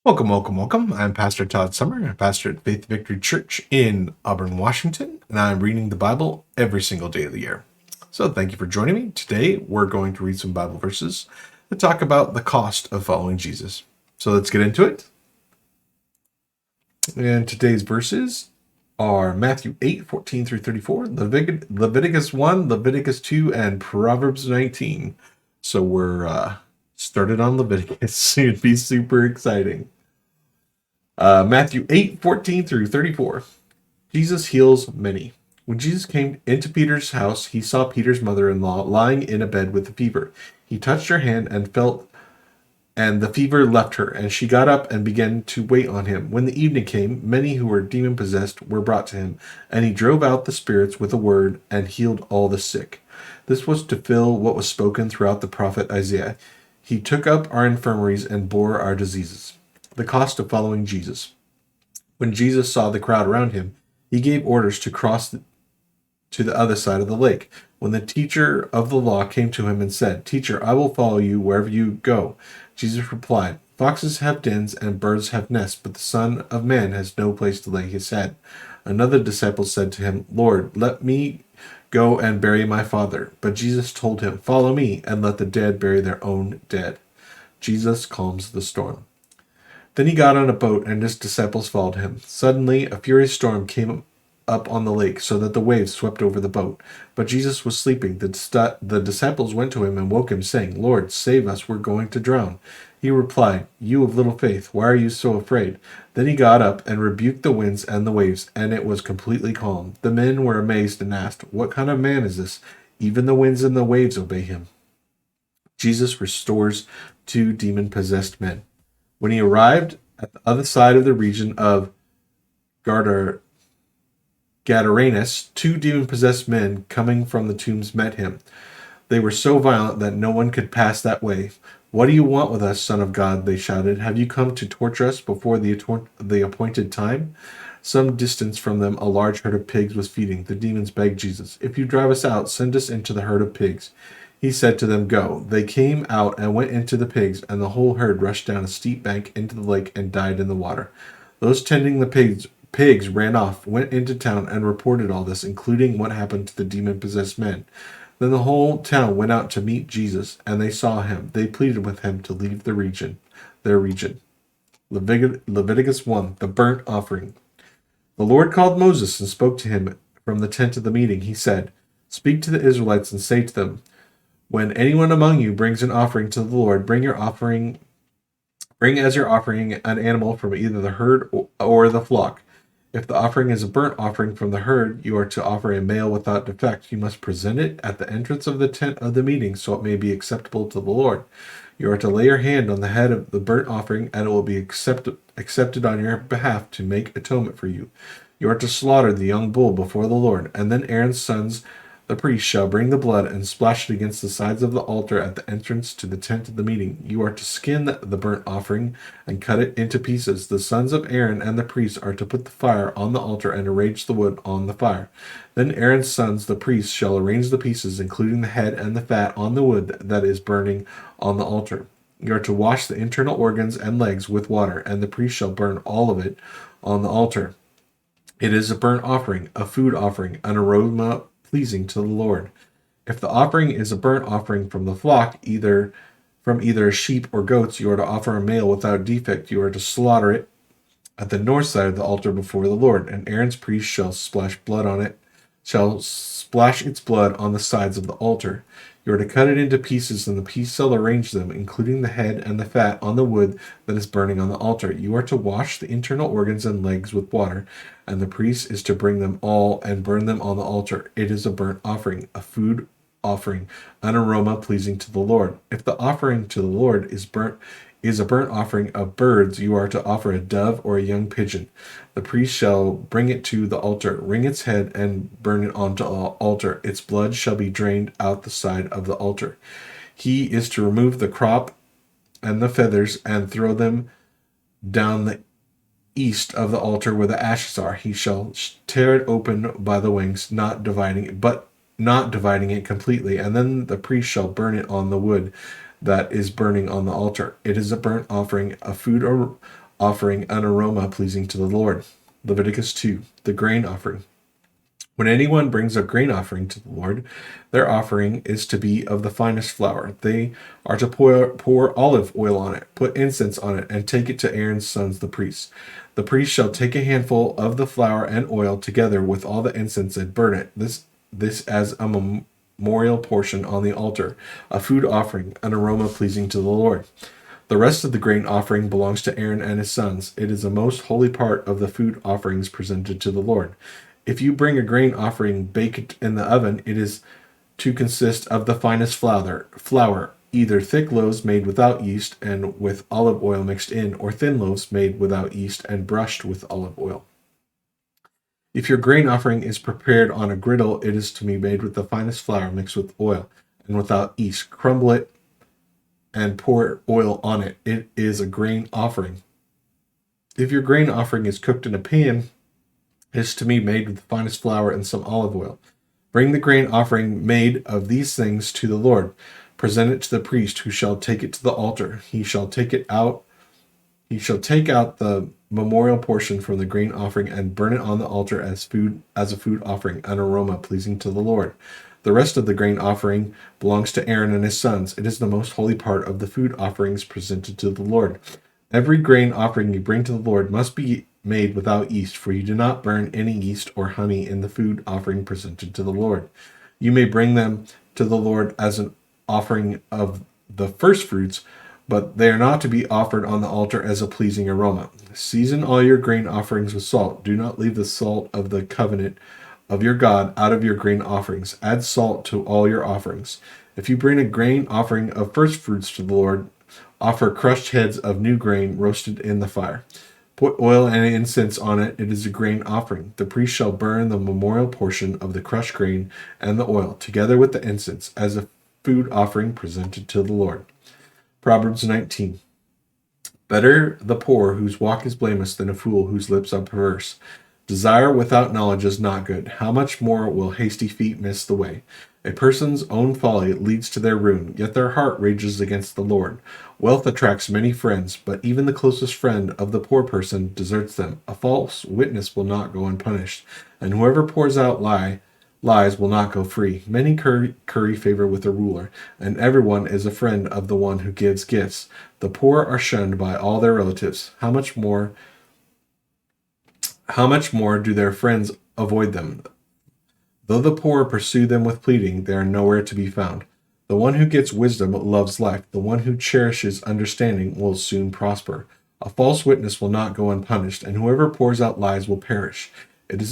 Welcome, welcome, welcome. I'm Pastor Todd Summer, a pastor at Faith Victory Church in Auburn, Washington, and I'm reading the Bible every single day of the year. So thank you for joining me. Today, we're going to read some Bible verses to talk about the cost of following Jesus. So let's get into it. And today's verses are Matthew 8:14 through 34, Leviticus 1, Leviticus 2, and Proverbs 19. So we're started on Leviticus. It'd be super exciting. Matthew 8:14 through 34. Jesus heals many. When Jesus came into Peter's house, he saw Peter's mother-in-law lying in a bed with a fever. He touched her hand and the fever left her, and she got up and began to wait on him. When the evening came, many who were demon-possessed were brought to him, and he drove out the spirits with a word and healed all the sick. This was to fill what was spoken throughout the prophet Isaiah. He took up our infirmaries and bore our diseases. The cost of following Jesus. When Jesus saw the crowd around him, he gave orders to cross to the other side of the lake. When the teacher of the law came to him and said, "Teacher, I will follow you wherever you go," Jesus replied, "Foxes have dens and birds have nests, but the Son of Man has no place to lay his head." Another disciple said to him, "Lord, let me go and bury my father." But Jesus told him, "Follow me, and let the dead bury their own dead." Jesus calms the storm. Then he got on a boat, and his disciples followed him. Suddenly, a furious storm came up on the lake, so that the waves swept over the boat. But Jesus was sleeping. The disciples went to him and woke him, saying, "Lord, save us, we're going to drown." He replied, "You of little faith, why are you so afraid?" Then he got up and rebuked the winds and the waves, and it was completely calm. The men were amazed and asked, "What kind of man is this? Even the winds and the waves obey him." Jesus restores two demon-possessed men. When he arrived at the other side of the region of Gadarenes, two demon-possessed men coming from the tombs met him. They were so violent that no one could pass that way. "What do you want with us, Son of God?" they shouted. "Have you come to torture us before the appointed time?" Some distance from them, a large herd of pigs was feeding. The demons begged Jesus, "If you drive us out, send us into the herd of pigs." He said to them, "Go." They came out and went into the pigs, and the whole herd rushed down a steep bank into the lake and died in the water. Those tending the pigs ran off, went into town, and reported all this, including what happened to the demon-possessed men. Then the whole town went out to meet Jesus, and they saw him. They pleaded with him to leave their region. Leviticus 1, the burnt offering. The Lord called Moses and spoke to him from the tent of the meeting. He said, "Speak to the Israelites and say to them, when anyone among you brings an offering to the Lord, bring as your offering an animal from either the herd or the flock. If the offering is a burnt offering from the herd, you are to offer a male without defect. You must present it at the entrance of the tent of the meeting, so it may be acceptable to the Lord. You are to lay your hand on the head of the burnt offering, and it will be accepted on your behalf to make atonement for you. You are to slaughter the young bull before the Lord, and then Aaron's sons, the priest, shall bring the blood and splash it against the sides of the altar at the entrance to the tent of the meeting. You are to skin the burnt offering and cut it into pieces. The sons of Aaron and the priests are to put the fire on the altar and arrange the wood on the fire. Then Aaron's sons, the priests, shall arrange the pieces, including the head and the fat, on the wood that is burning on the altar. You are to wash the internal organs and legs with water, and the priest shall burn all of it on the altar. It is a burnt offering, a food offering, an aroma pleasing to the Lord. If the offering is a burnt offering from the flock, either sheep or goats, you are to offer a male without defect. You are to slaughter it at the north side of the altar before the Lord, and Aaron's priest shall splash its blood on the sides of the altar. You are to cut it into pieces, and the priest shall arrange them, including the head and the fat, on the wood that is burning on the altar. You are to wash the internal organs and legs with water, and the priest is to bring them all and burn them on the altar. It is a burnt offering, a food offering, an aroma pleasing to the Lord. If the offering to the Lord is a burnt offering of birds, you are to offer a dove or a young pigeon. The priest shall bring it to the altar, wring its head, and burn it onto the altar. Its blood shall be drained out the side of the altar. He is to remove the crop and the feathers and throw them down the east of the altar where the ashes are. He shall tear it open by the wings, not dividing it completely, and then the priest shall burn it on the wood that is burning on the altar. It is a burnt offering, a food offering an aroma pleasing to the Lord. Leviticus 2, the grain offering. When anyone brings a grain offering to the Lord, their offering is to be of the finest flour. They are to pour olive oil on it, put incense on it, and take it to Aaron's sons, the priests. The priest shall take a handful of the flour and oil together with all the incense and burn it. This as a memorial portion on the altar, a food offering, an aroma pleasing to the Lord. The rest of the grain offering belongs to Aaron and his sons. It is a most holy part of the food offerings presented to the Lord. If you bring a grain offering baked in the oven, it is to consist of the finest flour, either thick loaves made without yeast and with olive oil mixed in, or thin loaves made without yeast and brushed with olive oil. If your grain offering is prepared on a griddle, it is to be made with the finest flour mixed with oil and without yeast. Crumble it and pour oil on it. It is a grain offering. If your grain offering is cooked in a pan, is to be made with the finest flour and some olive oil. Bring the grain offering made of these things to the Lord. Present it to the priest, who shall take it to the altar. He shall take out the memorial portion from the grain offering and burn it on the altar as a food offering, an aroma pleasing to the Lord. The rest of the grain offering belongs to Aaron and his sons. It is the most holy part of the food offerings presented to the Lord. Every grain offering you bring to the Lord must be made without yeast, for you do not burn any yeast or honey in the food offering presented to the Lord. You may bring them to the Lord as an offering of the first fruits, but they are not to be offered on the altar as a pleasing aroma. Season all your grain offerings with salt. Do not leave the salt of the covenant of your God out of your grain offerings. Add salt to all your offerings. If you bring a grain offering of first fruits to the Lord, offer crushed heads of new grain roasted in the fire. Put oil and incense on it. It is a grain offering. The priest shall burn the memorial portion of the crushed grain and the oil, together with the incense, as a food offering presented to the Lord. Proverbs 19. Better the poor whose walk is blameless than a fool whose lips are perverse. Desire without knowledge is not good. How much more will hasty feet miss the way? A person's own folly leads to their ruin, yet their heart rages against the Lord. Wealth attracts many friends, but even the closest friend of the poor person deserts them. A false witness will not go unpunished, and whoever pours out lies will not go free. Many curry favor with a ruler, and everyone is a friend of the one who gives gifts. The poor are shunned by all their relatives. How much more do their friends avoid them? Though the poor pursue them with pleading, they are nowhere to be found. The one who gets wisdom loves life. The one who cherishes understanding will soon prosper. A false witness will not go unpunished, and whoever pours out lies will perish. It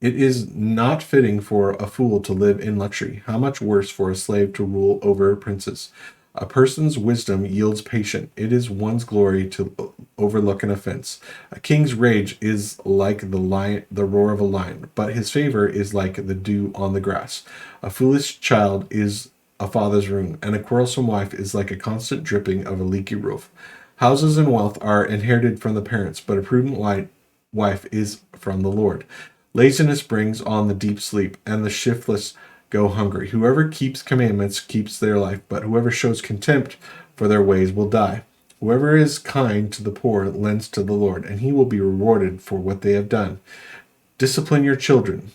is not fitting for a fool to live in luxury. How much worse for a slave to rule over princes? A person's wisdom yields patience. It is one's glory to overlook an offense. A king's rage is like the roar of a lion, but his favor is like the dew on the grass. A foolish child is a father's ruin, and a quarrelsome wife is like a constant dripping of a leaky roof. Houses and wealth are inherited from the parents, but a prudent wife is from the Lord. Laziness brings on the deep sleep, and the shiftless go hungry. Whoever keeps commandments keeps their life, but whoever shows contempt for their ways will die. Whoever is kind to the poor lends to the Lord, and he will be rewarded for what they have done. Discipline your children,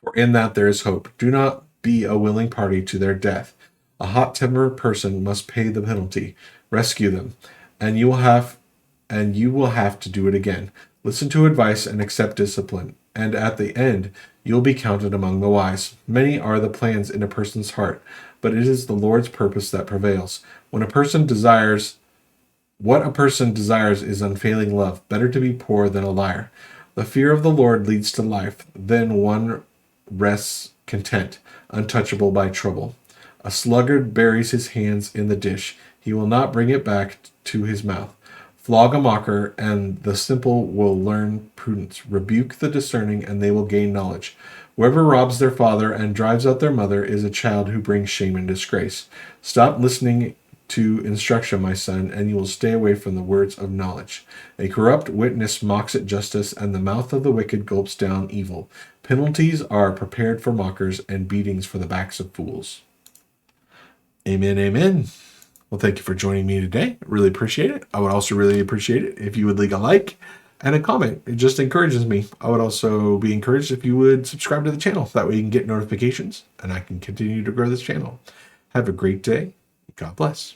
for in that there is hope. Do not be a willing party to their death. A hot-tempered person must pay the penalty. Rescue them, and you will have to do it again. Listen to advice and accept discipline, and at the end you'll be counted among the wise. Many are the plans in a person's heart, but it is the Lord's purpose that prevails. What a person desires is unfailing love. Better to be poor than a liar. The fear of the Lord leads to life, then one rests content, untouchable by trouble. A sluggard buries his hands in the dish. He will not bring it back to his mouth. Flog a mocker, and the simple will learn prudence. Rebuke the discerning, and they will gain knowledge. Whoever robs their father and drives out their mother is a child who brings shame and disgrace. Stop listening to instruction, my son, and you will stay away from the words of knowledge. A corrupt witness mocks at justice, and the mouth of the wicked gulps down evil. Penalties are prepared for mockers, and beatings for the backs of fools. Amen, amen. Well, thank you for joining me today. I really appreciate it. I would also really appreciate it if you would leave a like and a comment. It just encourages me. I would also be encouraged if you would subscribe to the channel. That way you can get notifications and I can continue to grow this channel. Have a great day. God bless.